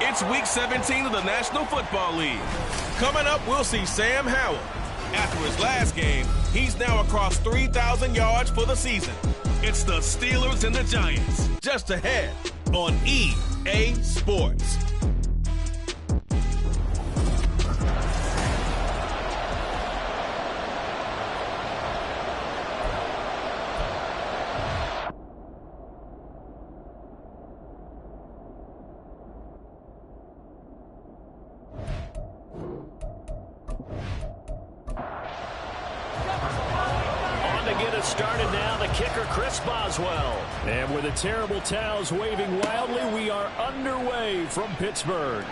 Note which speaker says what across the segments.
Speaker 1: It's Week 17 of the National Football League. Coming up, we'll see Sam Howell. After his last game, he's now across 3,000 yards for the season. It's the Steelers and the Giants, just ahead on EA Sports.
Speaker 2: Started now, the kicker, Chris Boswell. And with the terrible towels waving wildly, we are underway from Pittsburgh.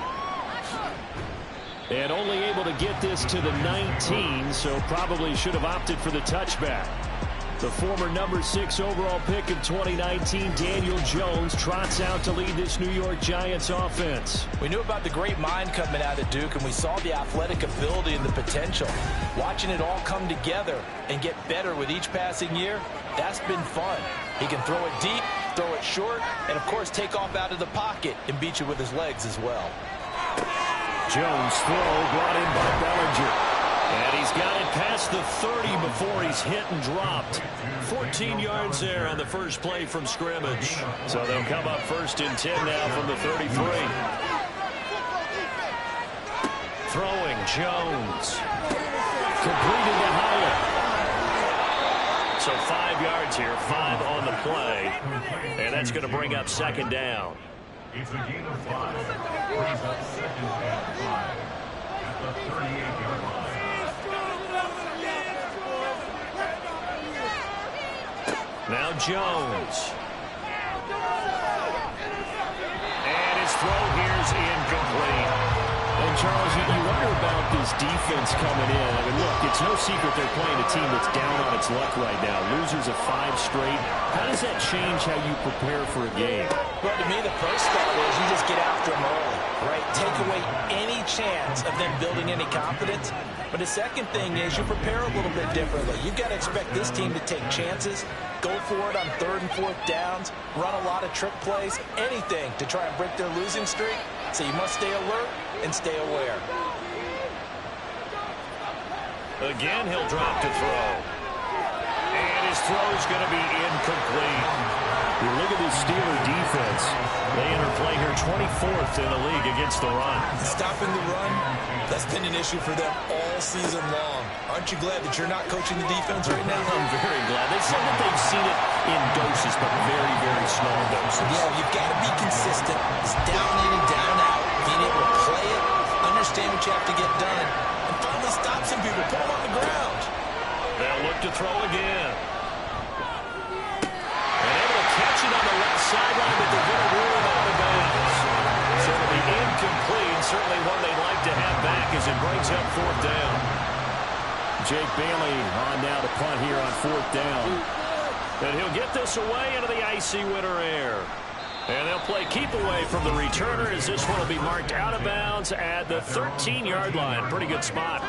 Speaker 2: And only able to get this to the 19, so probably should have opted for the touchback. The former number 6 overall pick of 2019, Daniel Jones, trots out to lead this New York Giants offense.
Speaker 3: We knew about the great mind coming out of Duke, and we saw the athletic ability and the potential. Watching it all come together and get better with each passing year, that's been fun. He can throw it deep, throw it short, and, of course, take off out of the pocket and beat you with his legs as well.
Speaker 2: Jones' throw brought in by Bellinger. And he's got it past the 30 before he's hit and dropped. 14 yards there on the first play from scrimmage. So they'll come up 1st and 10 now from the 33. Throwing Jones. Completed to Howell. So 5 yards here, 5 on the play. And that's going to bring up 2nd down.
Speaker 4: It's a gain of 5. Brings up 2nd and 5 at the 38-yard line.
Speaker 2: Now Jones. And his throw here's incomplete. And Charles, you wonder about this defense coming in. I mean, look, it's no secret they're playing a team that's down on its luck right now. Losers of 5 straight. How does that change how you prepare for a game?
Speaker 3: Well, to me, the first thought is you just get after them early, right? Take away any chance of them building any confidence. But the second thing is you prepare a little bit differently. You've got to expect this team to take chances, go for it on 3rd and 4th downs, run a lot of trick plays, anything to try and break their losing streak. So you must stay alert and stay aware.
Speaker 2: Again, he'll drop to throw. And his throw's going to be incomplete. You look at this Steeler defense. They enter play here 24th in the league against the run.
Speaker 3: Stopping the run, that's been an issue for them all season long. Aren't you glad that you're not coaching the defense right now?
Speaker 2: I'm very glad. They said that they've seen it in doses, but very, very small doses.
Speaker 3: Yeah, you've got to be consistent. It's down in and down out. Being able to play it, understand what you have to get done, and finally stop some people, put them on the ground.
Speaker 2: They'll look to throw again. And able to catch it on the left sideline, but they're going to rule it out of bounds. So it'll be incomplete. Certainly one they'd like to have back as it brings up 4th down. Jake Bailey on now to punt here on 4th down. And he'll get this away into the icy winter air. And they'll play keep away from the returner as this one will be marked out of bounds at the 13-yard line. Pretty good spot.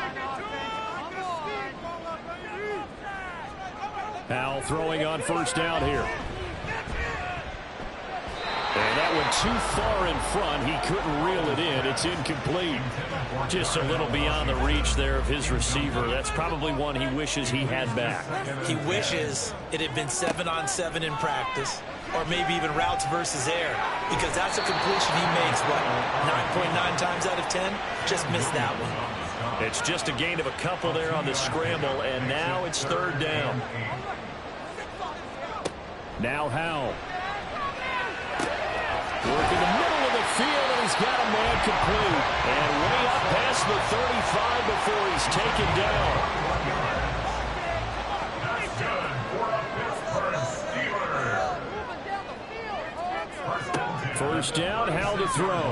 Speaker 2: Howell throwing on 1st down here. And that one too far in front. He couldn't reel it in. It's incomplete. Just a little beyond the reach there of his receiver. That's probably one he wishes he had back.
Speaker 3: He wishes it had been 7-on-7 in practice, or maybe even routes versus air, because that's a completion he makes, what, 9.9 times out of 10? Just missed that one.
Speaker 2: It's just a gain of a couple there on the scramble, and now it's 3rd down. Now Howell. Work in the middle of the field, and he's got a man complete. And way up past the 35 before he's taken down.
Speaker 4: That's good for a Pittsburgh Steelers.
Speaker 2: 1st down, Howell to throw.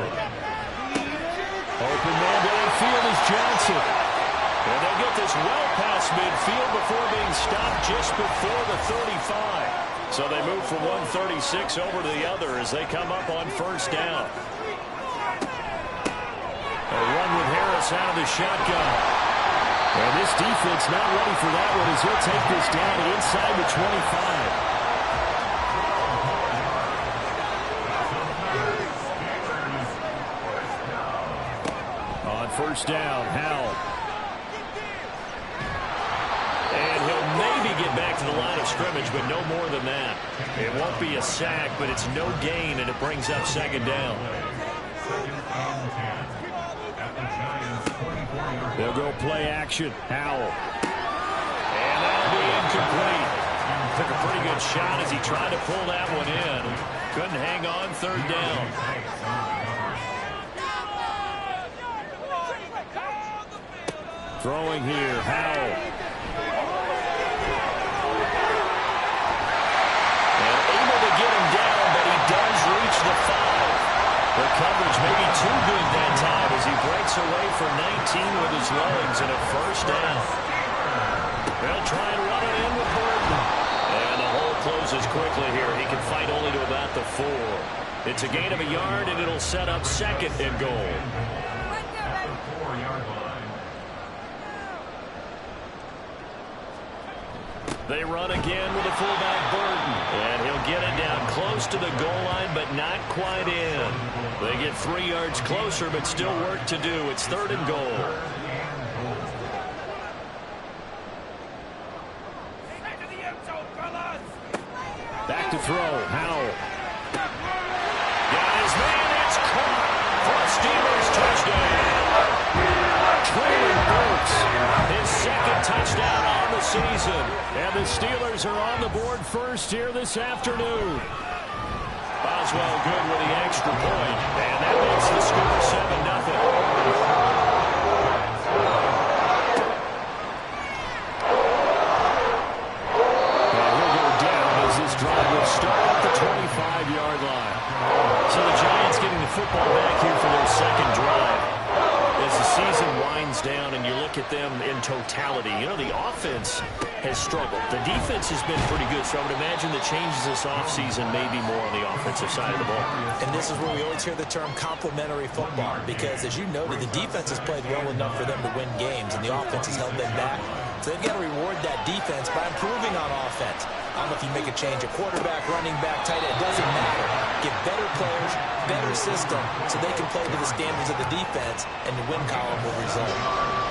Speaker 2: Open man downfield is Johnson. And they get this well past midfield before being stopped just before the 35. So they move from 136 over to the other as they come up on 1st down. A run with Harris out of the shotgun. And this defense not ready for that one as he'll take this down inside the 25. On 1st down, Howell. And he'll maybe get back to the line of scrimmage, but no more than that. It won't be a sack, but it's no gain, and it brings up 2nd down. They'll go play action. Howell. And that'll be incomplete. Took a pretty good shot as he tried to pull that one in. Couldn't hang on 3rd down. Throwing here, Howell. Reach the 5. The coverage maybe too good that time as he breaks away for 19 with his legs and a 1st down. They'll try and run it in with Burton. And the hole closes quickly here. He can fight only to about the 4. It's a gain of a yard, and it'll set up 2nd and goal. They run again with the fullback Burton. And he'll get it down close to the goal line, but not quite in. They get 3 yards closer, but still work to do. It's 3rd and goal. Back to throw. Howell. Got his man. It's caught for a Steelers touchdown. Traylon Burks, his 2nd touchdown on the season. And the Steelers are on the board first here this afternoon. Boswell good with the extra point. And that makes the score 7-0. Drive will start at the 25-yard line. So the Giants getting the football back here for their 2nd drive. As the season winds down and you look at them in totality, you know, the offense has struggled. The defense has been pretty good, so I would imagine the changes this offseason may be more on the offensive side of the ball. And this is where we always hear the term complementary football, because as you noted, the defense has played well enough for them to win games, and the offense has held them back. So they've got to reward that defense by improving on offense. I don't know if you make a change, a quarterback, running back, tight end, it doesn't matter. Get better players, better system, so they can play to the standards of the defense, and the win column will result.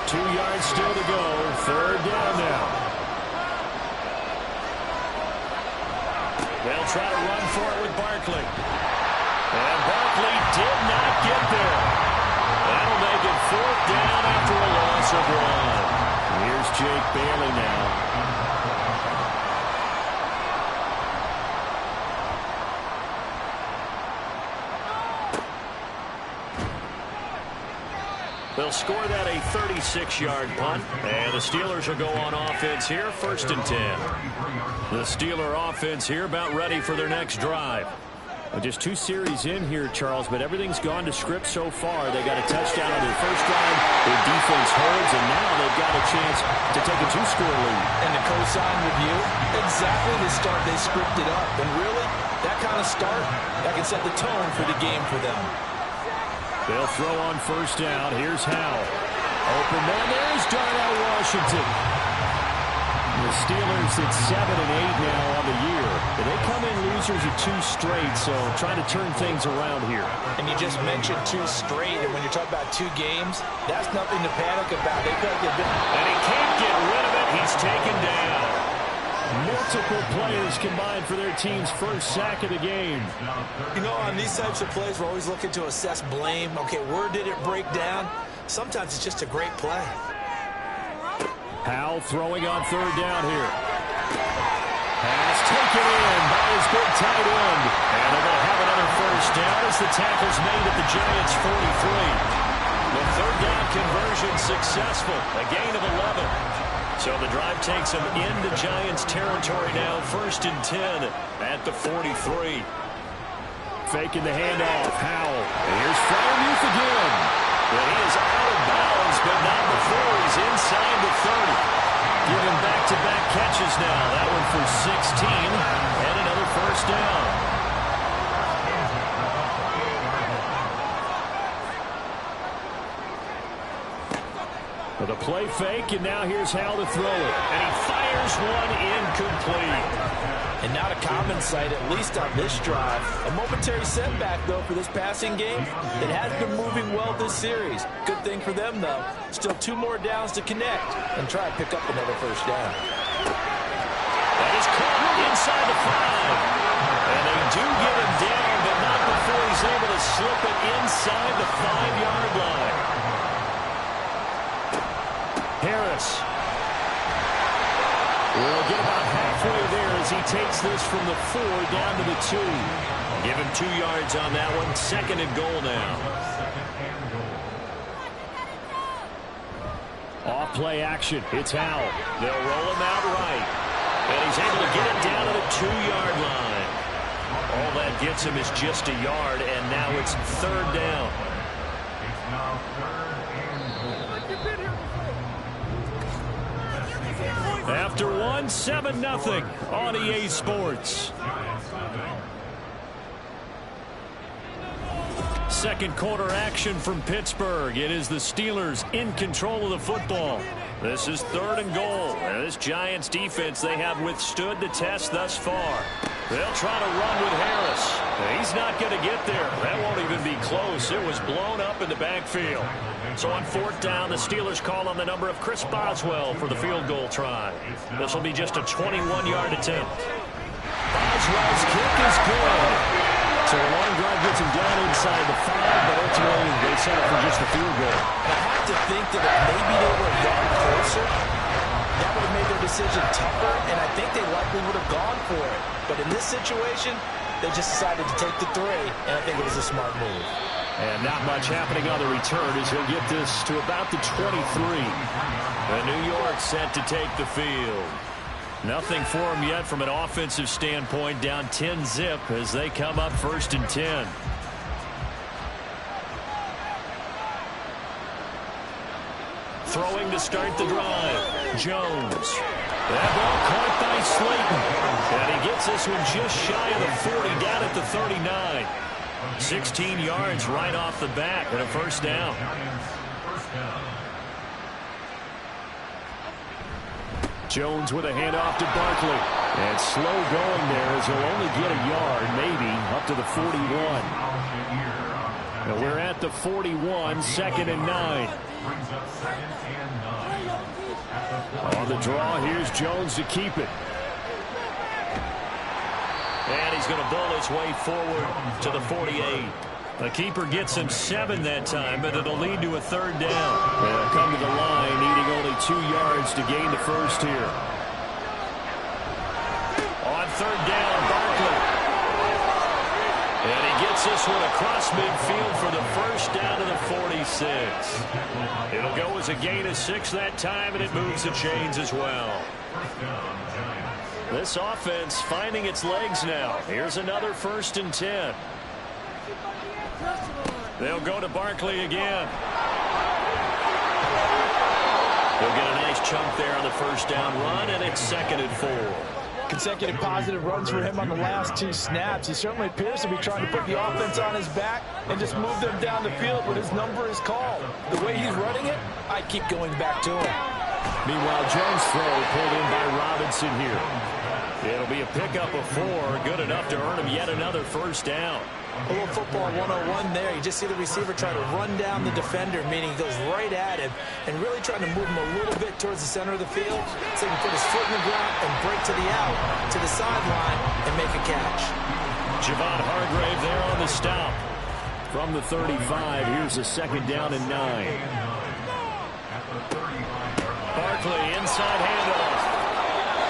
Speaker 2: 2 yards still to go. 3rd down now. They'll try to run for it with Barkley. And Barkley did not get there. That'll make it 4th down after a loss of 1. Here's Jake Bailey now. They'll score that a 36-yard punt. And the Steelers will go on offense here, 1st and 10. The Steeler offense here about ready for their next drive. Well, just 2 series in here, Charles, but everything's gone to script so far. They got a touchdown on their first drive. Their defense holds, and now they've got a chance to take a 2-score lead.
Speaker 3: And to co-sign with you, exactly the start they scripted up. And really, that kind of start, that can set the tone for the game for them.
Speaker 2: They'll throw on 1st down. Here's Howell. Open man. There's Darnell Washington. The Steelers at 7-8 now on the year. They come in losers of 2 straight, so trying to turn things around here.
Speaker 3: And you just mentioned 2 straight, and when you're talking about 2 games, that's nothing to panic about. They feel like they've been...
Speaker 2: And he can't get rid of it. He's taken down. Multiple players combined for their team's first sack of the game.
Speaker 3: You know, on these types of plays, we're always looking to assess blame. Okay, where did it break down? Sometimes it's just a great play.
Speaker 2: Howell throwing on 3rd down here. Pass taken in by his big tight end. And they'll have another 1st down as the tackle's made at the Giants' 43. The 3rd down conversion successful. A gain of 11. So the drive takes them into Giants territory now. 1st and 10 at the 43. Faking the handoff. Howell. And here's Freiermuth again. But he is out of bounds, but not before he's inside the 30. Giving back-to-back catches now. That one for 16 and another 1st down. With a play fake, and now here's Howell to throw it. And he fires one incomplete.
Speaker 3: And not a common sight, at least on this drive. A momentary setback, though, for this passing game. It has been moving well this series. Good thing for them, though. Still 2 more downs to connect and try to pick up another 1st down.
Speaker 2: That is caught inside the 5. And they do get him down, but not before he's able to slip it inside the 5-yard line. Harris will get about halfway there as he takes this from the 4 down to the 2. Give him 2 yards on that one. 2nd and goal now. Off play action. It's Howell. They'll roll him out right. And he's able to get it down to the 2-yard line. All that gets him is just a yard, and now it's 3rd down. After 1, 7-0 on EA Sports. 2nd quarter action from Pittsburgh. It is the Steelers in control of the football. This is 3rd and goal. And this Giants defense, they have withstood the test thus far. They'll try to run with Harris. He's not going to get there. That won't even be close. It was blown up in the backfield. So on 4th down, the Steelers call on the number of Chris Boswell for the field goal try. This will be just a 21-yard attempt. Boswell's kick is good. So a long drive gets him down inside the 5, but ultimately they settle for just the field goal.
Speaker 3: I have to think that if maybe they were a yard closer, that would have made their decision tougher, and I think they likely would have gone for it. But in this situation, they just decided to take the 3, and I think it was a smart move.
Speaker 2: And not much happening on the return as he'll get this to about the 23. And New York set to take the field. Nothing for him yet from an offensive standpoint, down 10-zip as they come up 1st and 10. Throwing to start the drive. Jones. That ball caught by Slayton. And he gets this one just shy of the 40, down at the 39. 16 yards right off the bat and a 1st down. Jones with a handoff to Barkley. And slow going there as he'll only get a yard, maybe, up to the 41. And we're at the 41, 2nd and 9.
Speaker 4: Brings up 2nd and 9.
Speaker 2: On the draw, here's Jones to keep it. And he's going to bull his way forward to the 48. The keeper gets him 7 that time, but it'll lead to a 3rd down. They'll come to the line, needing only 2 yards to gain the first here. On 3rd down, Barkley. And he gets this one across midfield for the first down to the 46. It'll go as a gain of 6 that time, and it moves the chains as well. This offense finding its legs now. Here's another 1st and 10. They'll go to Barkley again. They'll get a nice chunk there on the 1st down run, and it's 2nd and 4.
Speaker 3: Consecutive positive runs for him on the last 2 snaps. He certainly appears to be trying to put the offense on his back and just move them down the field when his number is called. The way he's running it, I keep going back to him.
Speaker 2: Meanwhile, Jones' throw pulled in by Robinson here. It'll be a pickup of 4, good enough to earn him yet another 1st down.
Speaker 3: A little football 101 there. You just see the receiver try to run down the defender, meaning he goes right at him and really trying to move him a little bit towards the center of the field so he can put his foot in the ground and break to the out, to the sideline, and make a catch.
Speaker 2: Javon Hargrave there on the stop. From the 35, here's a 2nd down and 9. Barkley, inside handoff.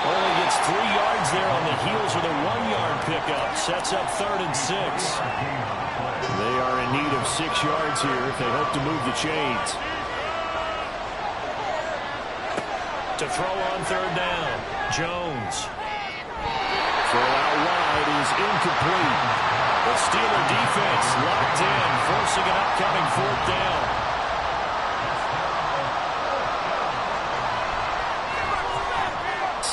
Speaker 2: Only gets 3 yards there on the heels of a 1-yard pickup. Sets up 3rd and 6. They are in need of 6 yards here if they hope to move the chains. To throw on 3rd down, Jones. Throw out wide is incomplete. The Steeler defense locked in, forcing an upcoming 4th down.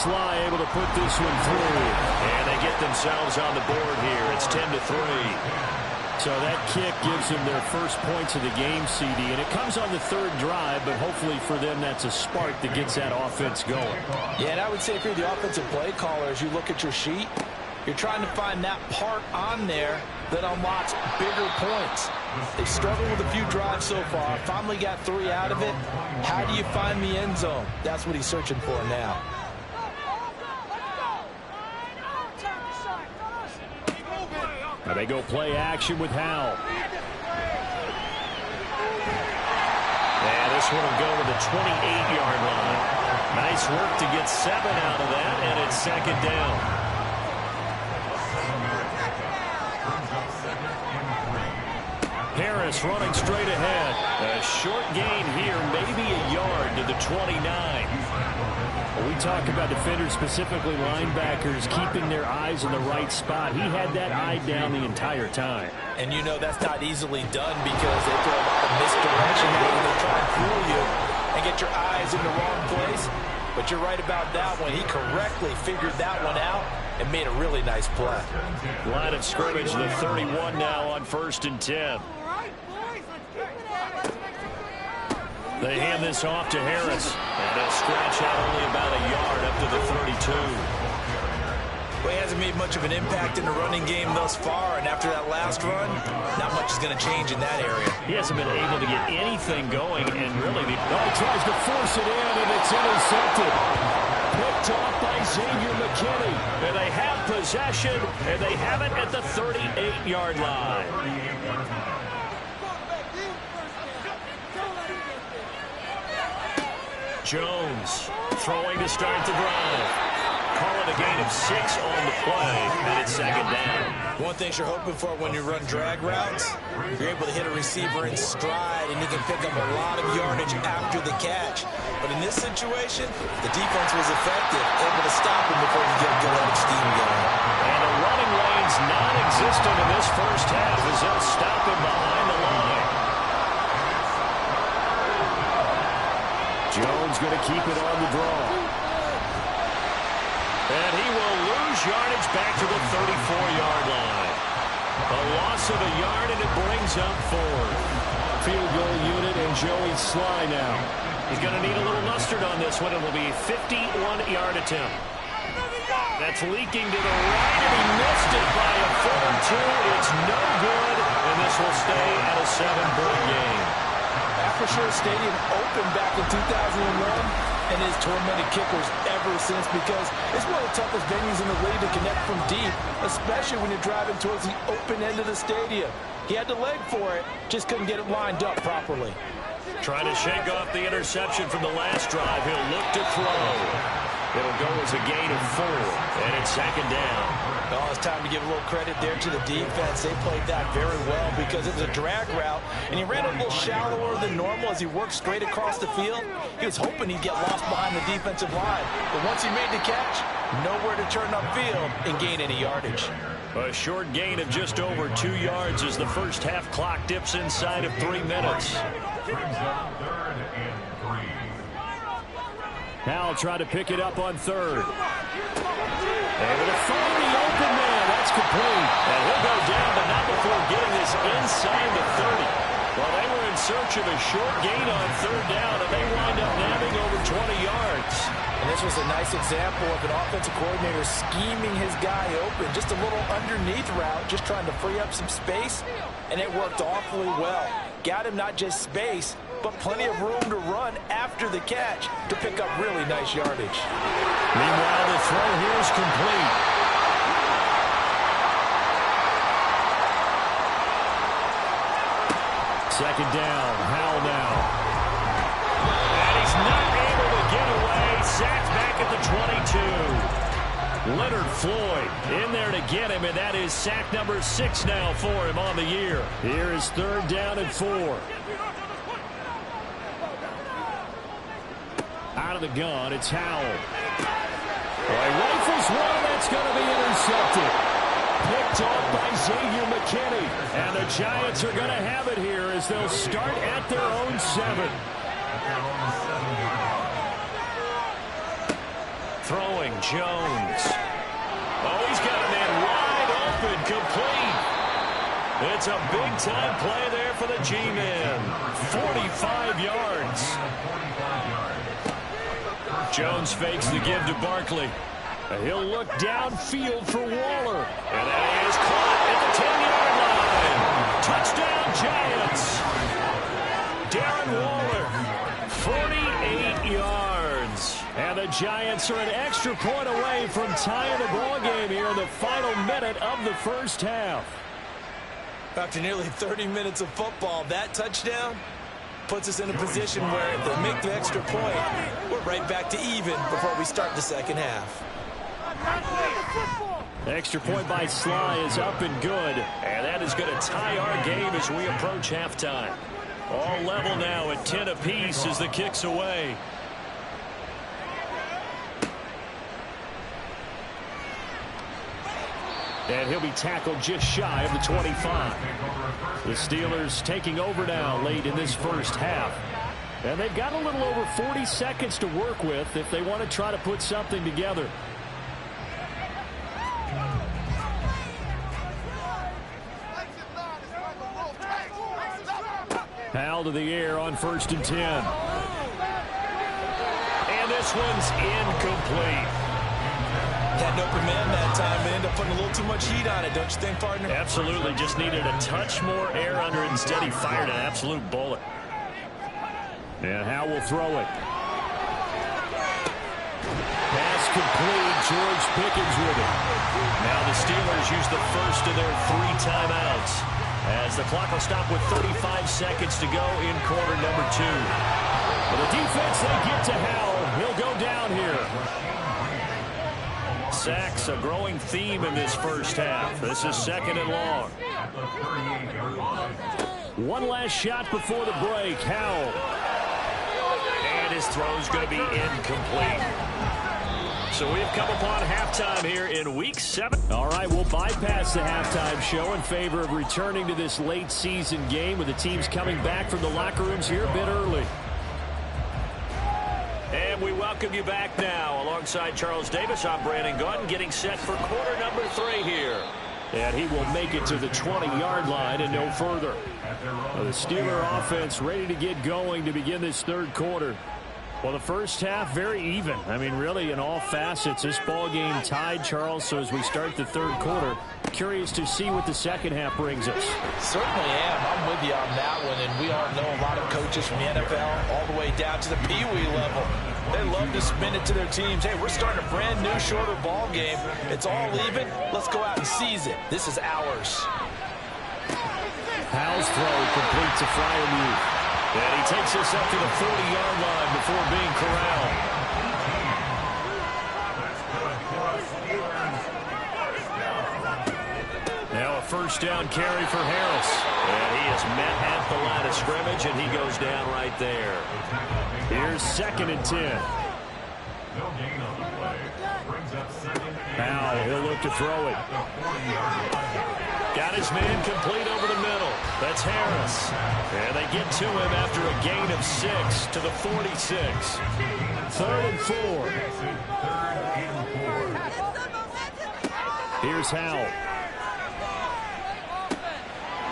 Speaker 2: Sly able to put this one through. And they get themselves on the board here. It's 10-3. So that kick gives them their first points of the game, CD. And it comes on the 3rd drive, but hopefully for them that's a spark that gets that offense going.
Speaker 3: Yeah, and I would say if you're the offensive play caller, as you look at your sheet, you're trying to find that part on there that unlocks bigger points. They struggled with a few drives so far. Finally got 3 out of it. How do you find the end zone? That's what he's searching for now.
Speaker 2: Now they go play action with Howell. And this one will go to the 28-yard line. Nice work to get 7 out of that, and it's 2nd down. Harris running straight ahead. A short gain here, maybe a yard to the 29. Well, we talk about defenders, specifically linebackers, keeping their eyes in the right spot. He had that eye down the entire time.
Speaker 3: And you know that's not easily done because they throw a lot of misdirection when they try and fool you and get your eyes in the wrong place. But you're right about that one. He correctly figured that one out and made a really nice play.
Speaker 2: Line of scrimmage, the 31 now on 1st and 10. They hand this off to Harris. And they'll scratch out only about a yard up to the 32.
Speaker 3: Well, he hasn't made much of an impact in the running game thus far, and after that last run, not much is going to change in that area.
Speaker 2: He hasn't been able to get anything going, and really, he tries to force it in, and it's intercepted. Picked off by Xavier McKinney. And they have possession, and they have it at the 38-yard line. Jones throwing to start the drive. Call it a gain of 6 on the play, and it's 2nd down.
Speaker 3: One thing you're hoping for when you run drag routes, you're able to hit a receiver in stride, and he can pick up a lot of yardage after the catch. But in this situation, the defense was effective, able to stop him before he get a good head of steam going.
Speaker 2: And the running lane's non-existent in this first half as they'll stop him behind the line. Jones going to keep it on the draw. And he will lose yardage back to the 34-yard line. A loss of a yard, and it brings up 4. Field goal unit and Joey Sly now. He's going to need a little mustard on this one. It will be a 51-yard attempt. That's leaking to the right, and he missed it by a 4-2. It's no good, and this will stay at a 7-point game.
Speaker 3: for sure stadium opened back in 2001 and has tormented kickers ever since because it's one of the toughest venues in the league to connect from deep, especially when you're driving towards the open end of the stadium. He had the leg for it, just couldn't get it lined up properly.
Speaker 2: Trying to shake off the interception from the last drive. He'll look to throw. It'll go as a gain of 4, and it's second down.
Speaker 3: Oh, it's time to give a little credit there to the defense. They played that very well because it was a drag route, and he ran a little shallower than normal as he worked straight across the field. He was hoping he'd get lost behind the defensive line, but once he made the catch, nowhere to turn upfield and gain any yardage.
Speaker 2: A short gain of just over 2 yards as the first half clock dips inside of 3 minutes. Now try to pick it up on third. Able to find the open man. That's complete. And he'll go down, but not before getting this inside the 30. Well, they were in search of a short gain on third down, and they wind up nabbing over 20 yards.
Speaker 3: And this was a nice example of an offensive coordinator scheming his guy open. Just a little underneath route, just trying to free up some space, and it worked awfully well. Got him not just space, but plenty of room to run after the catch to pick up really nice yardage.
Speaker 2: Meanwhile, the throw here is complete. Second down, Howell now. And he's not able to get away. Sacked back at the 22. Leonard Floyd in there to get him, and that is sack number 6 now for him on the year. Here is third down and 4. Out of the gun, it's Howell. Well, he rifles one, that's going to be intercepted. Picked off by Xavier McKinney. And the Giants are going to have it here as they'll start at their own 7. Throwing Jones. Oh, he's got a man wide open, complete. It's a big-time play there for the G-Men. 45 yards. Jones fakes the give to Barkley. He'll look downfield for Waller. And that is caught at the 10-yard line. Touchdown, Giants. Darren Waller, 48 yards. And the Giants are an extra point away from tying the ball game here in the final minute of the first half.
Speaker 3: After nearly 30 minutes of football, that touchdown puts us in a position where if they make the extra point, we're right back to even before we start the second half.
Speaker 2: Extra point by Sly is up and good, and that is going to tie our game as we approach halftime. All level now at 10 apiece as the kick's away. And he'll be tackled just shy of the 25. The Steelers taking over now late in this first half. And they've got a little over 40 seconds to work with if they want to try to put something together. Howell to the air on 1st and 10. And this one's incomplete.
Speaker 3: Had an open man that time and ended up putting a little too much heat on it, don't you think, partner?
Speaker 2: Absolutely. Just needed a touch more air under it. Instead, he fired an absolute bullet. And Howell will throw it. Pass complete. George Pickens with it. Now the Steelers use the first of their 3 timeouts as the clock will stop with 35 seconds to go in quarter number 2. But the defense, they get to Howell. He'll go down here. Sacks, a growing theme in this first half. This is 2nd and long. One last shot before the break. Howell. And his throw's going to be incomplete. So we've come upon halftime here in Week 7. All right, we'll bypass the halftime show in favor of returning to this late season game with the teams coming back from the locker rooms here a bit early. And we welcome you back now. Alongside Charles Davis, I'm Brandon Gaudin, getting set for quarter number 3 here. And he will make it to the 20-yard line and no further. The Steeler offense ready to get going to begin this third quarter. Well, the first half, very even. I mean, really, in all facets, this ball game tied, Charles. So as we start the third quarter, curious to see what the second half brings us.
Speaker 3: Certainly am. I'm with you on that one. And we all know a lot of coaches from the NFL all the way down to the Pee-wee level. They love to spin it to their teams. Hey, we're starting a brand new, shorter ball game. It's all even. Let's go out and seize it. This is ours.
Speaker 2: Howell's throw complete to Freiermuth. And he takes us up to the 40-yard line before being corralled. Now a first down carry for Harris. And he is met at the line of scrimmage, and he goes down right there. Here's 2nd and 10. Now he'll look to throw it. Got his man complete over the middle. That's Harris. And they get to him after a gain of 6 to the 46. 3rd and 4. Here's Howell.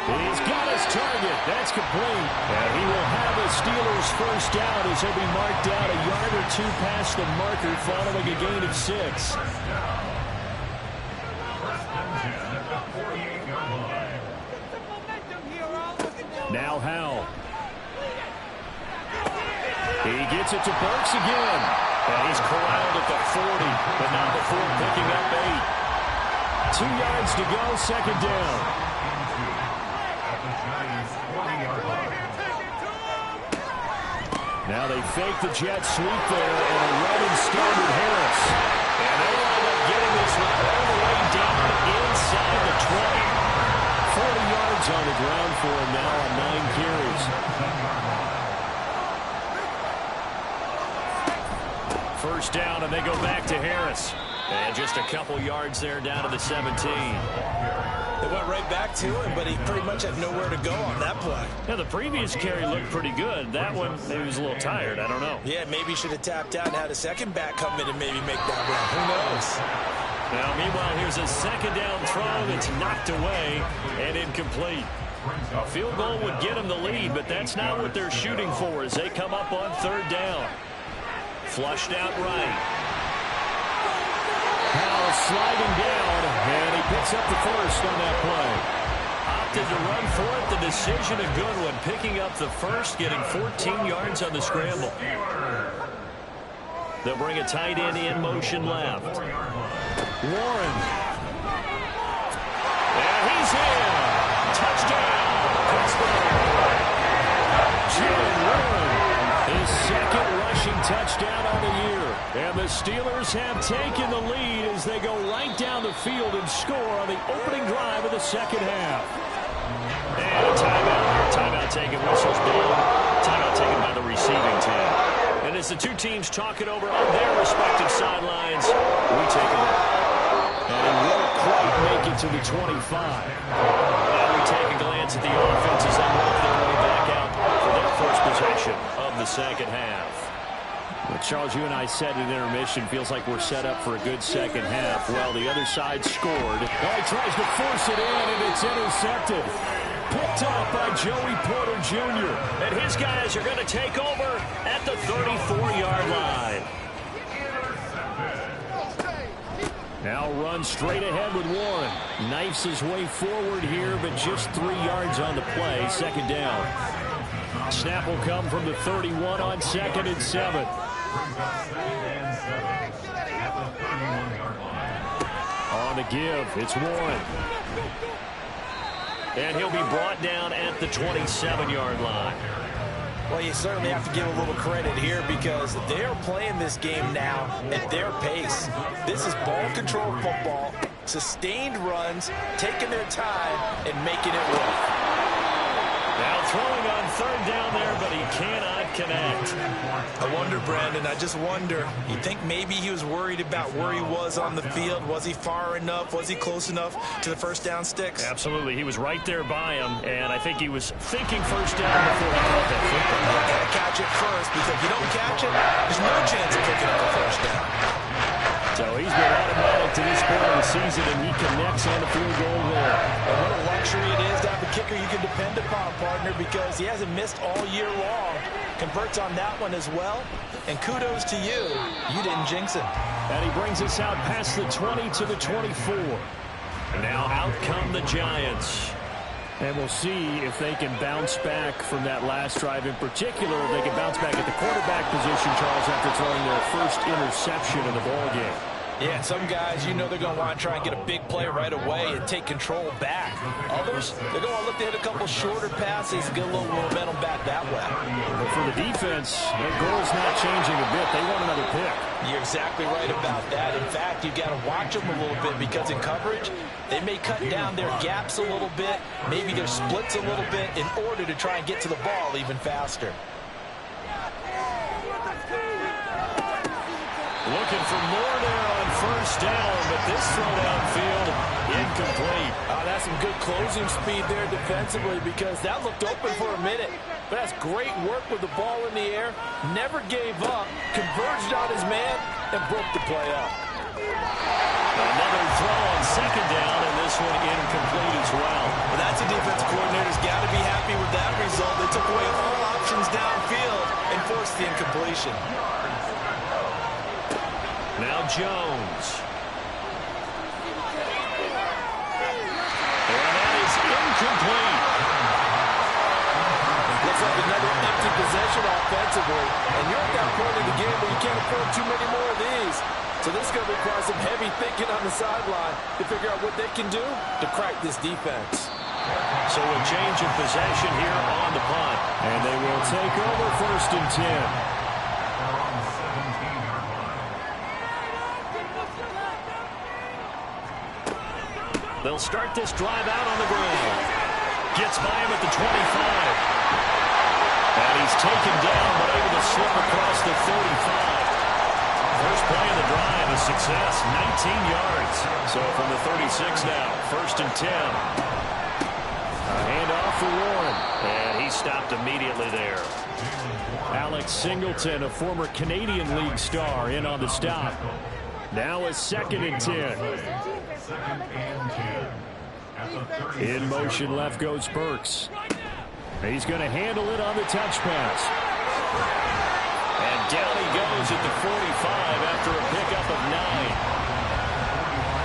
Speaker 2: He's got his target. That's complete. And he will have a Steelers first down as he'll be marked out a yard or two past the marker following a gain of 6. Now Howell. He gets it to Burks again. And he's corralled at the 40, but not before picking up 8. 2 yards to go, 2nd down. Now they fake the jet sweep there and a run instead with Harris. And they wind up getting this one all the way down inside the 20. 40 yards on the ground for him now on 9 carries. First down, and they go back to Harris. And just a couple yards there down to the 17.
Speaker 3: They went right back to him, but he pretty much had nowhere to go on that play.
Speaker 2: Yeah, the previous carry looked pretty good. That one, maybe he was a little tired. I don't know.
Speaker 3: Yeah, maybe he should have tapped out and had a second back come in and maybe make that run. Who knows?
Speaker 2: Now, meanwhile, here's a 2nd down throw that's knocked away and incomplete. A field goal would get them the lead, but that's not what they're shooting for as they come up on 3rd down. Flushed out right. Howell sliding down, and he picks up the first on that play. Opted to run for it. The decision a good one. Picking up the first, getting 14 yards on the scramble. They'll bring a tight end in motion left. Warren. And he's in. Touchdown. Pittsburgh. Jalen Warren. His 2nd rushing touchdown on the year. And the Steelers have taken the lead as they go right down the field and score on the opening drive of the 2nd half. And a timeout. Timeout taken. Whistles blown. Timeout taken by the receiving team. And as the two teams talk it over on their respective sidelines, we take a break. And he won't quite make it to the 25. Now we take a glance at the offense as they work their way back out for their first possession of the 2nd half. Well, Charles, you and I said at intermission, feels like we're set up for a good 2nd half. Well, the other side scored. Oh, he tries to force it in, and it's intercepted. Picked up by Joey Porter Jr. And his guys are going to take over at the 34-yard line. Now runs straight ahead with Warren. Knifes his way forward here, but just 3 yards on the play. 2nd down. Snap will come from the 31 on 2nd and 7. On the give, it's Warren. And he'll be brought down at the 27-yard line.
Speaker 3: Well, you certainly have to give a little credit here because they're playing this game now at their pace. This is ball control football, sustained runs, taking their time, and making it work.
Speaker 2: Now throwing on 3rd down there, but he cannot connect.
Speaker 3: I wonder, Brandon, I just wonder. You think maybe he was worried about where he was on the field? Was he far enough? Was he close enough to the first down sticks?
Speaker 2: Absolutely. He was right there by him, and I think he was thinking first down before he caught that football.
Speaker 3: You got to catch it first, because if you don't catch it, there's no chance of picking up a first down.
Speaker 2: So he's been automatic to this point of the season, and he connects on the field goal there.
Speaker 3: And what a luxury it is to have a kicker you can depend upon, partner, because he hasn't missed all year long. converts on that one as well. And kudos to you. You didn't jinx it.
Speaker 2: And he brings us out past the 20 to the 24. And now out come the Giants. And we'll see if they can bounce back from that last drive in particular. If they can bounce back at the quarterback position, Charles, after throwing their first interception in the ballgame.
Speaker 3: Yeah, and some guys, you know they're going to want to try and get a big play right away and take control back. Others, they're going to look to hit a couple shorter passes and get a little momentum back that way.
Speaker 2: But for the defense, their goal's not changing a bit. They want another pick.
Speaker 3: You're exactly right about that. In fact, you've got to watch them a little bit because in coverage, they may cut down their gaps a little bit, maybe their splits a little bit in order to try and get to the ball even faster.
Speaker 2: Looking for more there on first down, but this throw downfield incomplete.
Speaker 3: That's some good closing speed there defensively because that looked open for a minute. But that's great work with the ball in the air. Never gave up, converged on his man, and broke the play up.
Speaker 2: Another throw on second down, and this one incomplete as well.
Speaker 3: Well, that's a defense coordinator's got to be happy with that result. They took away all options downfield and forced the incompletion.
Speaker 2: Now Jones. And that is incomplete.
Speaker 3: Looks like another empty possession offensively. And you're at that point in the game where you can't afford too many more of these. So this is going to require some heavy thinking on the sideline to figure out what they can do to crack this defense.
Speaker 2: So a change of possession here on the punt. And they will take over first and 10. They'll start this drive out on the ground. Gets by him at the 25. And he's taken down, but able to slip across the 35. First play of the drive, a success, 19 yards. So from the 36 now, first and 10. A handoff for Warren. And he stopped immediately there. Alex Singleton, a former Canadian League star, in on the stop. Now a second and 10. In motion left goes Burks. He's going to handle it on the touch pass. And down he goes at the 45 after a pickup of 9.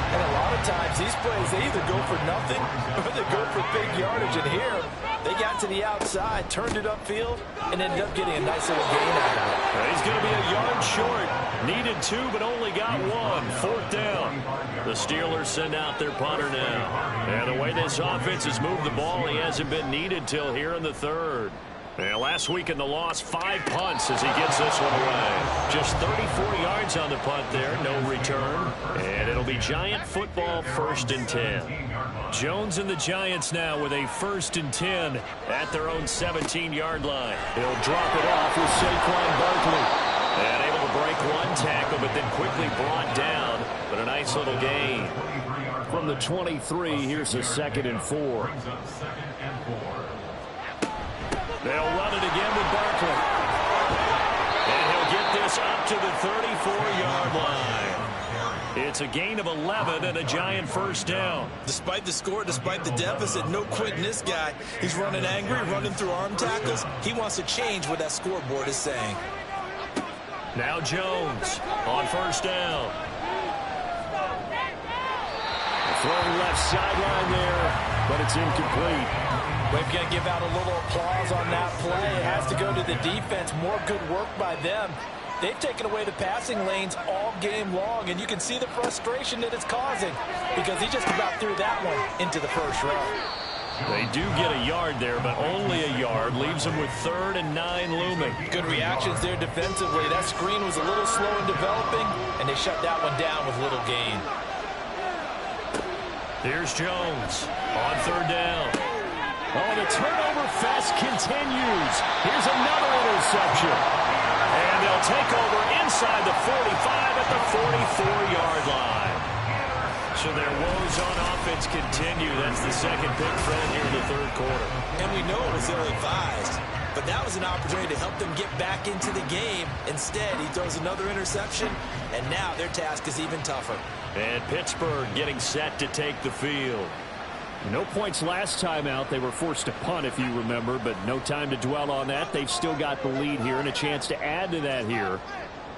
Speaker 3: And a lot of times these plays, they either go for nothing or they go for big yardage. And here, they got to the outside, turned it upfield, and ended up getting a nice little gain out of it.
Speaker 2: He's going to be a yard short. Needed 2, but only got 1. Fourth down. The Steelers send out their punter now. And the way this offense has moved the ball, he hasn't been needed till here in the third. And last week in the loss, 5 punts as he gets this one away. Just 34 yards on the punt there, no return. And it'll be Giant football, first and 10. Jones and the Giants now with a first and 10 at their own 17-yard line. He'll drop it off with Saquon Barkley. And able to break one tackle, but then quickly brought down. But a nice little gain. From the 23, here's a second and 4. They'll run it again with Barkley. And he'll get this up to the 34-yard line. It's a gain of 11 and a Giant first down.
Speaker 3: Despite the score, despite the deficit, no quitting this guy. He's running angry, running through arm tackles. He wants to change what that scoreboard is saying.
Speaker 2: Now Jones on first down. Throwing left sideline there, but it's incomplete.
Speaker 3: We've got to give out a little applause on that play. It has to go to the defense. More good work by them. They've taken away the passing lanes all game long, and you can see the frustration that it's causing because he just about threw that one into the first row.
Speaker 2: They do get a yard there, but only a yard. Leaves them with 3rd and 9 looming.
Speaker 3: Good reactions there defensively. That screen was a little slow in developing, and they shut that one down with little gain.
Speaker 2: Here's Jones on 3rd down. Oh, the turnover fest continues. Here's another interception. And they'll take over inside the 45 at the 44-yard line. So their woes on offense continue. That's the second pick for them here in the third quarter.
Speaker 3: And we know it was ill-advised, but that was an opportunity to help them get back into the game. Instead, he throws another interception, and now their task is even tougher.
Speaker 2: And Pittsburgh getting set to take the field. No points last time out. They were forced to punt, if you remember, but no time to dwell on that. They've still got the lead here and a chance to add to that here.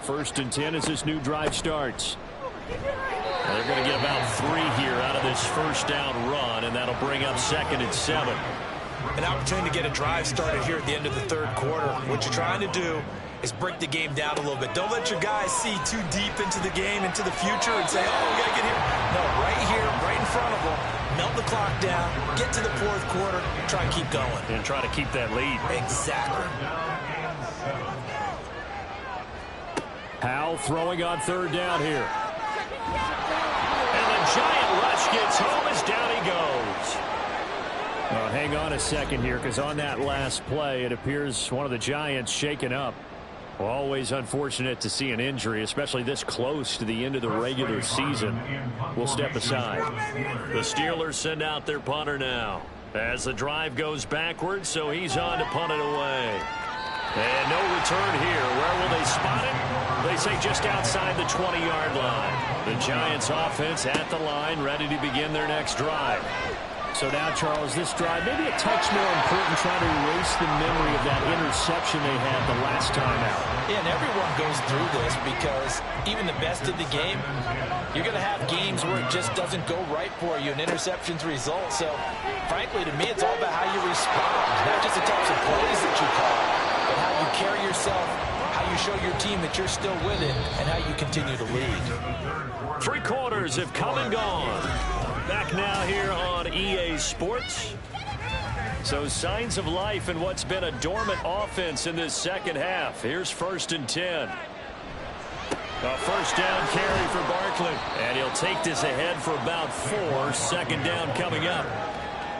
Speaker 2: 1st and 10 as this new drive starts. They're going to get about 3 here out of this first down run, and that'll bring up 2nd and 7.
Speaker 3: An opportunity to get a drive started here at the end of the 3rd quarter. What you're trying to do is break the game down a little bit. Don't let your guys see too deep into the game, into the future, and say, oh, we got to get here. No, right here, right in front of them, melt the clock down, get to the 4th quarter, try and keep going.
Speaker 2: And try to keep that lead.
Speaker 3: Exactly.
Speaker 2: Howell throwing on 3rd down here. And the giant rush gets home as down he goes. Hang on a second here, because on that last play, it appears one of the Giants shaken up. Always unfortunate to see an injury, especially this close to the end of the regular season. We'll step aside. The Steelers send out their punter now as the drive goes backwards, so he's on to punt it away. And no return here. Where will they spot it? They say just outside the 20-yard line. The Giants offense at the line, ready to begin their next drive. So now, Charles, this drive maybe a touch more important, trying to erase the memory of that interception they had the last time out.
Speaker 3: Yeah, and everyone goes through this because even the best of the game, you're going to have games where it just doesn't go right for you, and interceptions result. So, frankly, to me, it's all about how you respond, not just the types of plays that you call, but how you carry yourself, how you show your team that you're still with it, and how you continue to lead.
Speaker 2: 3 quarters have come and gone. Back now here on EA Sports. So signs of life in what's been a dormant offense in this second half. Here's 1st and 10. A first down carry for Barkley. And he'll take this ahead for about 4. 2nd down coming up.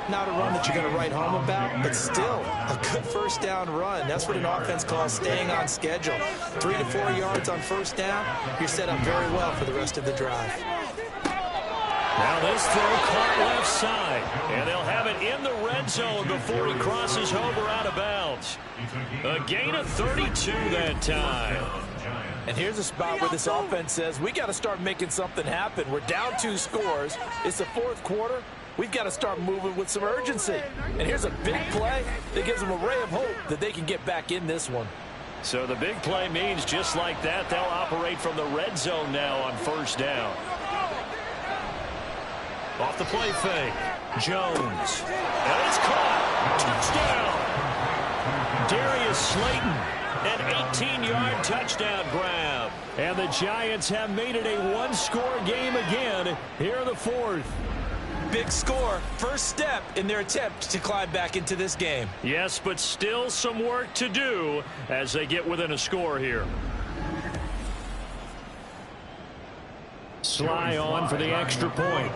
Speaker 3: Not a run that you're going to write home about, but still a good first down run. That's what an offense calls staying on schedule. 3 to 4 yards on first down. You're set up very well for the rest of the drive.
Speaker 2: Now this throw caught left side, and they'll have it in the red zone before he crosses over out of bounds. A gain of 32 that time.
Speaker 3: And here's a spot where this offense says, we got to start making something happen. We're down 2 scores. It's the 4th quarter. We've got to start moving with some urgency. And here's a big play that gives them a ray of hope that they can get back in this one.
Speaker 2: So the big play means just like that, they'll operate from the red zone now on first down. Off the play fake, Jones. And it's caught. Touchdown. Darius Slayton, an 18-yard touchdown grab. And the Giants have made it a 1-score game again here in the 4th.
Speaker 3: Big score, first step in their attempt to climb back into this game.
Speaker 2: Yes, but still some work to do as they get within a score here. Sly on for the extra point.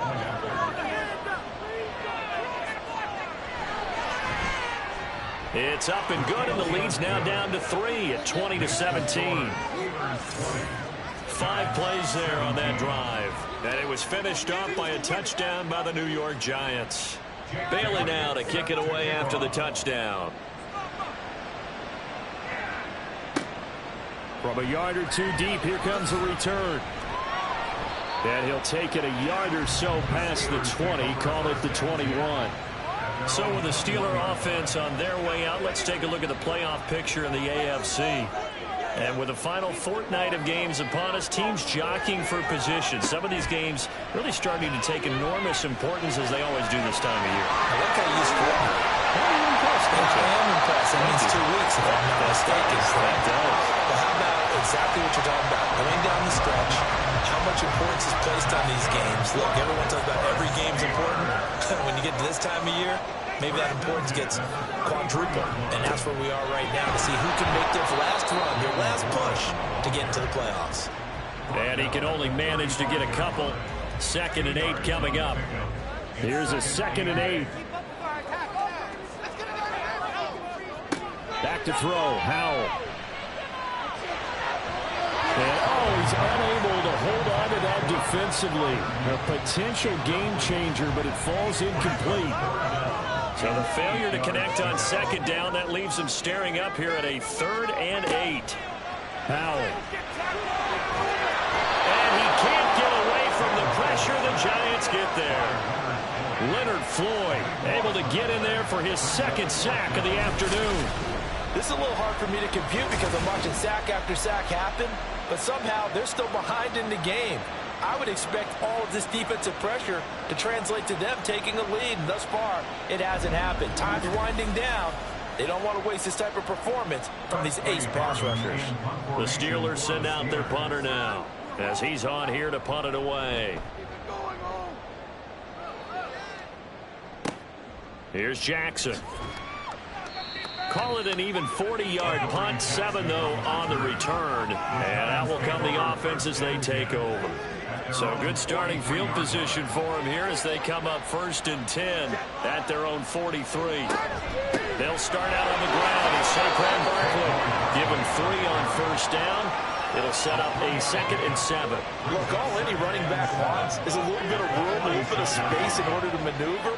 Speaker 2: It's up and good, and the lead's now down to 3 at 20-17. 5 plays there on that drive. And it was finished off by a touchdown by the New York Giants. Bailey now to kick it away after the touchdown. From a yard or 2 deep, here comes a return. And he'll take it a yard or so past the 20, call it the 21. So with the Steeler offense on their way out, let's take a look at the playoff picture in the AFC. And with the final fortnight of games upon us, teams jockeying for position. Some of these games really starting to take enormous importance, as they always do this time of year.
Speaker 3: I like how you use fortnight. How are you impressed? I am impressed. That means 2 weeks, if I'm not mistaken.
Speaker 2: That does.
Speaker 3: Well, how about exactly what you're talking about? Going down the stretch, how much importance is placed on these games. Look, everyone talks about every game's important. When you get to this time of year, maybe that importance gets quadrupled. And that's where we are right now to see who can make their last run, their last push to get into the playoffs.
Speaker 2: And he can only manage to get a couple. 2nd and 8 coming up. Here's a 2nd and 8. Back to throw, Howell. And he's unable to hold on to that defensively. A potential game changer, but it falls incomplete. So the failure to connect on 2nd down, that leaves him staring up here at a 3rd and 8. Howell. And he can't get away from the pressure. The Giants get there. Leonard Floyd able to get in there for his second sack of the afternoon.
Speaker 3: This is a little hard for me to compute because I'm watching sack after sack happen, but somehow they're still behind in the game. I would expect all of this defensive pressure to translate to them taking a lead, and thus far, it hasn't happened. Time's winding down. They don't want to waste this type of performance from these ace pass rushers.
Speaker 2: The Steelers send out their punter now, as he's on here to punt it away. Here's Jackson. Call it an even 40-yard punt. 7, though, on the return. And that will come the offense as they take over. So good starting field position for them here as they come up 1st and 10 at their own 43. They'll start out on the ground as Saquon Barkley. Give him 3 on 1st down. It'll set up a 2nd and 7.
Speaker 3: Look, all any running back wants is a little bit of room, a little bit of space in order to maneuver.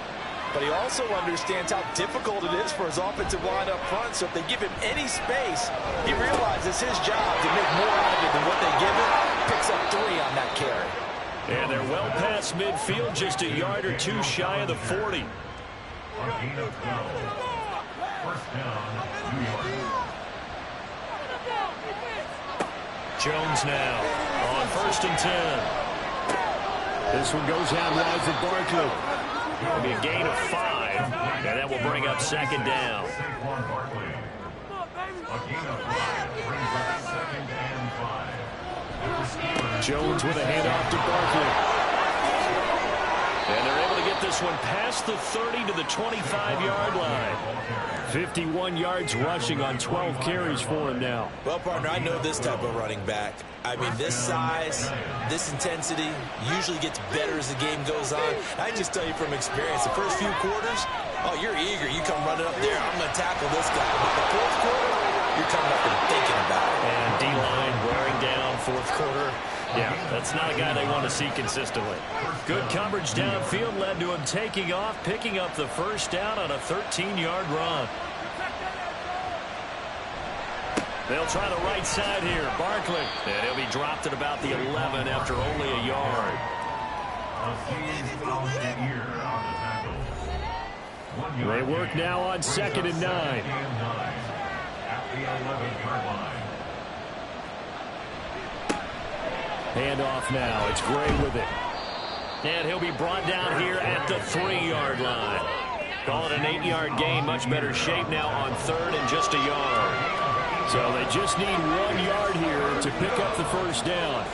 Speaker 3: But he also understands how difficult it is for his offensive line up front. So if they give him any space, he realizes his job to make more out of it than what they give him. Picks up 3 on that carry.
Speaker 2: And they're well past midfield, just a yard or 2 shy of the 40. Jones now on 1st and 10. This one goes out wide for Barkley. It'll be a gain of 5, and that will bring up 2nd down. Jones with a handoff to Barkley. And they're able to get this one past the 30 to the 25-yard line. 51 yards rushing on 12 carries for him now.
Speaker 3: Well, partner, I know this type of running back. I mean, this size, this intensity usually gets better as the game goes on. I just tell you from experience, the first few quarters, oh, you're eager. You come running up there, I'm going to tackle this guy. But the 4th quarter, you're coming up and thinking about it.
Speaker 2: And D-line wearing down 4th quarter. Yeah, that's not a guy they want to see consistently. Good coverage downfield led to him taking off, picking up the 1st down on a 13-yard run. They'll try the right side here. Barkley. And he'll be dropped at about the 11 after only a yard. They work now on 2nd and 9. Handoff now. It's Gray with it. And he'll be brought down here at the 3-yard line. Call it an 8-yard gain. Much better shape now on 3rd and just a yard. So they just need 1 yard here to pick up the 1st down.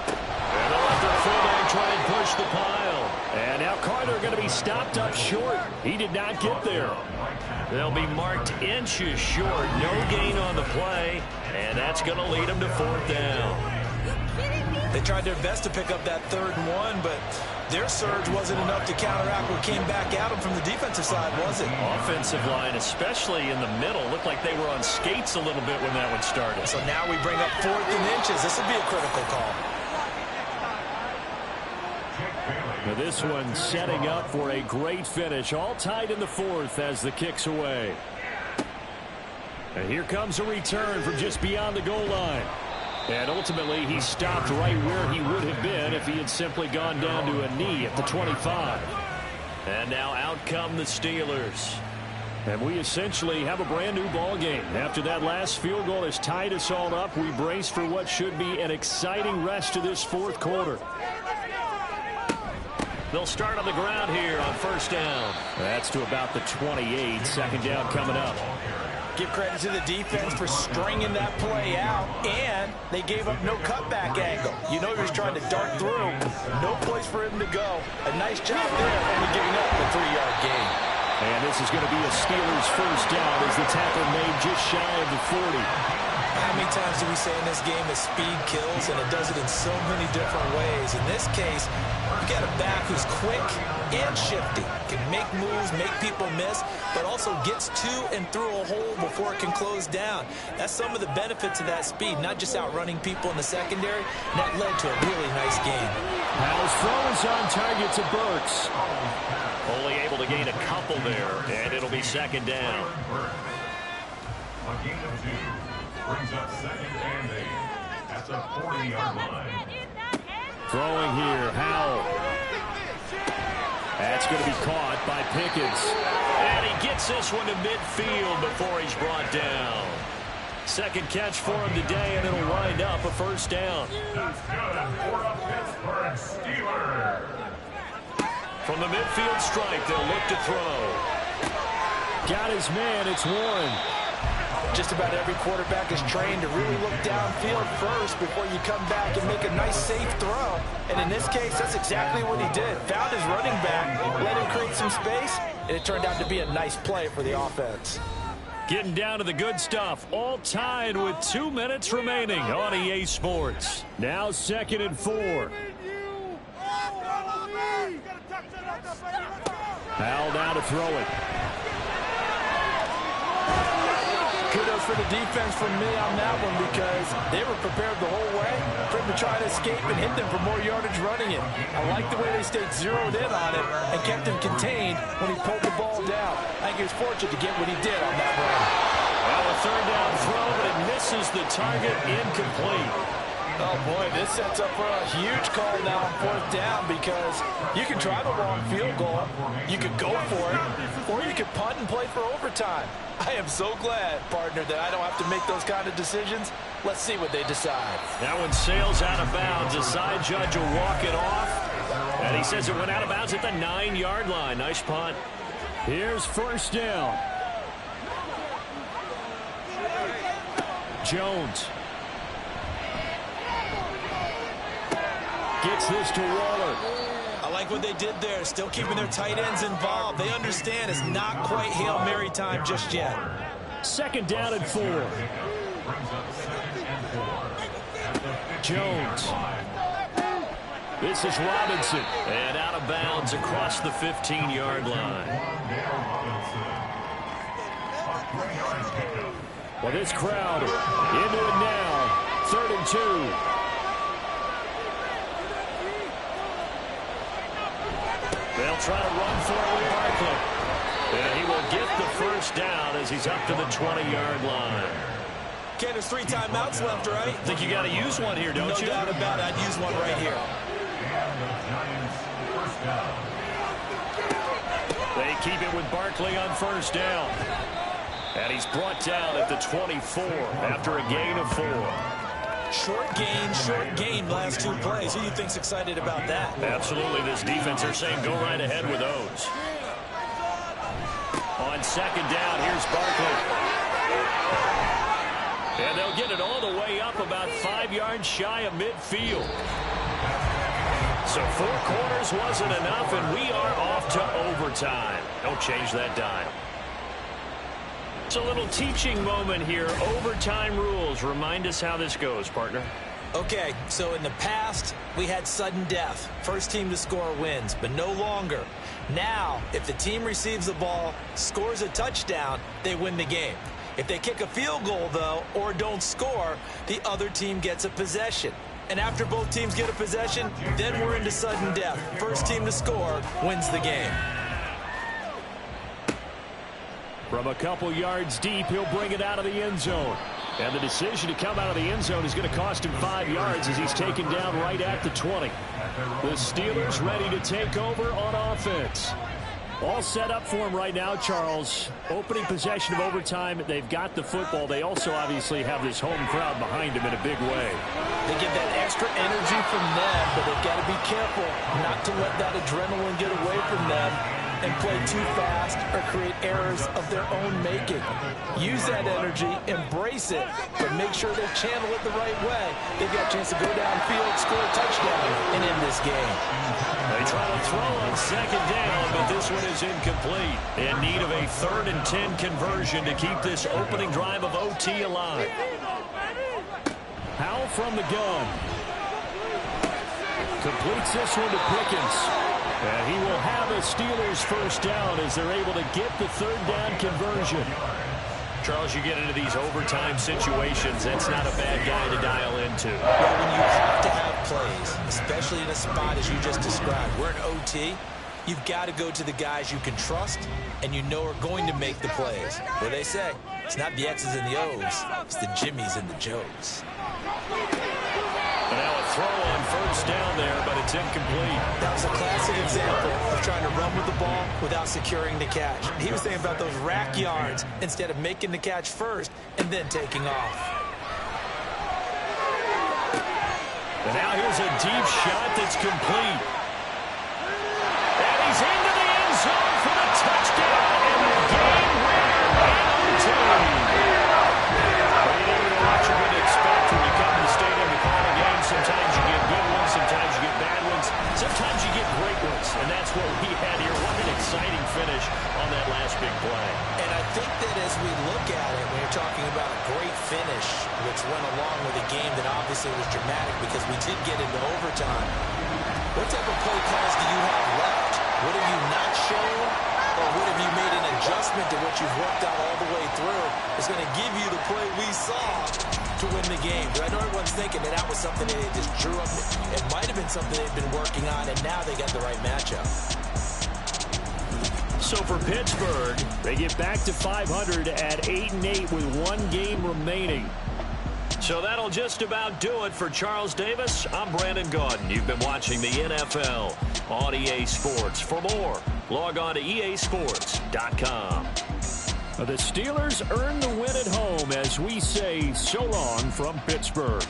Speaker 2: And they'll let their fullback try and push the pile. And now Carter going to be stopped up short. He did not get there. They'll be marked inches short. No gain on the play. And that's going to lead them to 4th down.
Speaker 3: They tried their best to pick up that 3rd and 1, but their surge wasn't enough to counteract what came back at them from the defensive side, was it?
Speaker 2: Offensive line, especially in the middle, looked like they were on skates a little bit when that one started.
Speaker 3: So now we bring up 4th and inches. This would be a critical call.
Speaker 2: Now this one setting up for a great finish. All tied in the 4th as the kick's away. And here comes a return from just beyond the goal line. And ultimately, he stopped right where he would have been if he had simply gone down to a knee at the 25. And now out come the Steelers. And we essentially have a brand-new ball game. After that last field goal has tied us all up, we brace for what should be an exciting rest to this 4th quarter. They'll start on the ground here on 1st down. That's to about the 28. 2nd down coming up.
Speaker 3: Give credit to the defense for stringing that play out, and they gave up no cutback angle. You know he was trying to dart through. No place for him to go. A nice job there, only giving up the 3-yard gain.
Speaker 2: And this is going to be a Steelers 1st down as the tackle made just shy of the 40.
Speaker 3: How many times do we say in this game that speed kills, and it does it in so many different ways? In this case, you got a back who's quick and shifty, can make moves, make people miss, but also gets to and through a hole before it can close down. That's some of the benefits of that speed, not just outrunning people in the secondary. And that led to a really nice game.
Speaker 2: Powell's throw is on target to Burks. Only able to gain a couple there, and it'll be 2nd down.
Speaker 4: A gain of 2 brings up 2nd and 8 at the 40-yard line.
Speaker 2: Throwing here, Howell. That's It's going to be caught by Pickens. And he gets this one to midfield before he's brought down. Second catch for him today, and it'll wind up a first down.
Speaker 4: That's good for the Pittsburgh Steelers.
Speaker 2: From the midfield stripe, they'll look to throw. Got his man. It's Warren.
Speaker 3: Just about every quarterback is trained to really look downfield first before you come back and make a nice, safe throw. And in this case, that's exactly what he did. Found his running back, let him create some space, and it turned out to be a nice play for the offense.
Speaker 2: Getting down to the good stuff. All tied with 2 minutes remaining on EA Sports. Now 2nd and 4. Foul down to throw it.
Speaker 3: Kudos for the defense from me on that one because they were prepared the whole way for him to try to escape and hit them for more yardage running it. I like the way they stayed zeroed in on it and kept him contained when he pulled the ball down. I think he was fortunate to get what he did on that run.
Speaker 2: Well, a third down throw, but it misses the target, incomplete.
Speaker 3: Oh, boy, this sets up for a huge call now on 4th down because you can try the long field goal, you could go for it, or you could punt and play for overtime. I am so glad, partner, that I don't have to make those kind of decisions. Let's see what they decide.
Speaker 2: That one sails out of bounds. The side judge will walk it off, and he says it went out of bounds at the 9-yard line. Nice punt. Here's first down. Jones. Gets this to Waller.
Speaker 3: I like what they did there, still keeping their tight ends involved. They understand it's not quite Hail Mary time just yet.
Speaker 2: 2nd down and 4. Jones. This is Robinson. And out of bounds across the 15-yard line. Well, this crowd into it now. 3rd and 2. They'll try to run for it with Barkley. And he will get the first down as he's up to the 20-yard line.
Speaker 3: Ken, there's 3 timeouts left, right?
Speaker 2: I think you got to use one here, don't you?
Speaker 3: No doubt about it. I'd use one right here.
Speaker 2: They keep it with Barkley on first down. And he's brought down at the 24 after a gain of 4.
Speaker 3: Short gain, last 2 plays. Who do you think's excited about that?
Speaker 2: Absolutely. This defense are saying go right ahead with those. On 2nd down, here's Barkley. And they'll get it all the way up about 5 yards shy of midfield. So 4 quarters wasn't enough, and we are off to overtime. Don't change that dime. It's a little teaching moment here. Overtime rules. Remind us how this goes, partner.
Speaker 3: Okay, so in the past, we had sudden death. First team to score wins, but no longer. Now, if the team receives the ball, scores a touchdown, they win the game. If they kick a field goal, though, or don't score, the other team gets a possession. And after both teams get a possession, then we're into sudden death. First team to score wins the game.
Speaker 2: From a couple yards deep, he'll bring it out of the end zone. And the decision to come out of the end zone is going to cost him 5 yards as he's taken down right at the 20. The Steelers ready to take over on offense. All set up for him right now, Charles. Opening possession of overtime. They've got the football. They also obviously have this home crowd behind them in a big way.
Speaker 3: They get that extra energy from them, but they've got to be careful not to let that adrenaline get away from them and play too fast or create errors of their own making. Use that energy, embrace it, but make sure they channel it the right way. They've got a chance to go downfield, score a touchdown, and end this game.
Speaker 2: They try to throw on 2nd down, but this one is incomplete. In need of a 3rd and 10 conversion to keep this opening drive of OT alive. Howell from the gun. Completes this one to Pickens. And he will have a Steelers first down as they're able to get the 3rd down conversion. Charles, you get into these overtime situations, that's not a bad guy to dial into.
Speaker 3: Well, when you have to have plays, especially in a spot as you just described, we're in OT, you've got to go to the guys you can trust and you know are going to make the plays. What do they say? It's not the X's and the O's, it's the Jimmies and the Joes.
Speaker 2: And now a throw on first down there, but it's incomplete.
Speaker 3: That was a classic example of trying to run with the ball without securing the catch. He was thinking about those rack yards instead of making the catch first and then taking off.
Speaker 2: And now here's a deep shot that's complete. And he's into the end zone for the touchdown and the game winner in OT. But you never know what you're going to expect when you come to the stadium to call a game. Sometimes you get good ones, sometimes you get bad ones, sometimes you get great ones. And that's what we had here. What an exciting finish on that last big play.
Speaker 3: And I think that as we look at it, when you're talking about a great finish, which went along with a game that obviously was dramatic because we did get into overtime, what type of play calls do you have left? What have you not shown? Or what have you made an adjustment to what you've worked out all the way through? It's going to give you the play we saw to win the game. But I know everyone's thinking that that was something that they just drew up. It might have been something they've been working on, and now they got the right matchup.
Speaker 2: So for Pittsburgh, they get back to 500 at 8-8 with one game remaining. So that'll just about do it for Charles Davis. I'm Brandon Gaudin. You've been watching the NFL on EA Sports. For more, log on to easports.com. The Steelers earn the win at home as we say so long from Pittsburgh.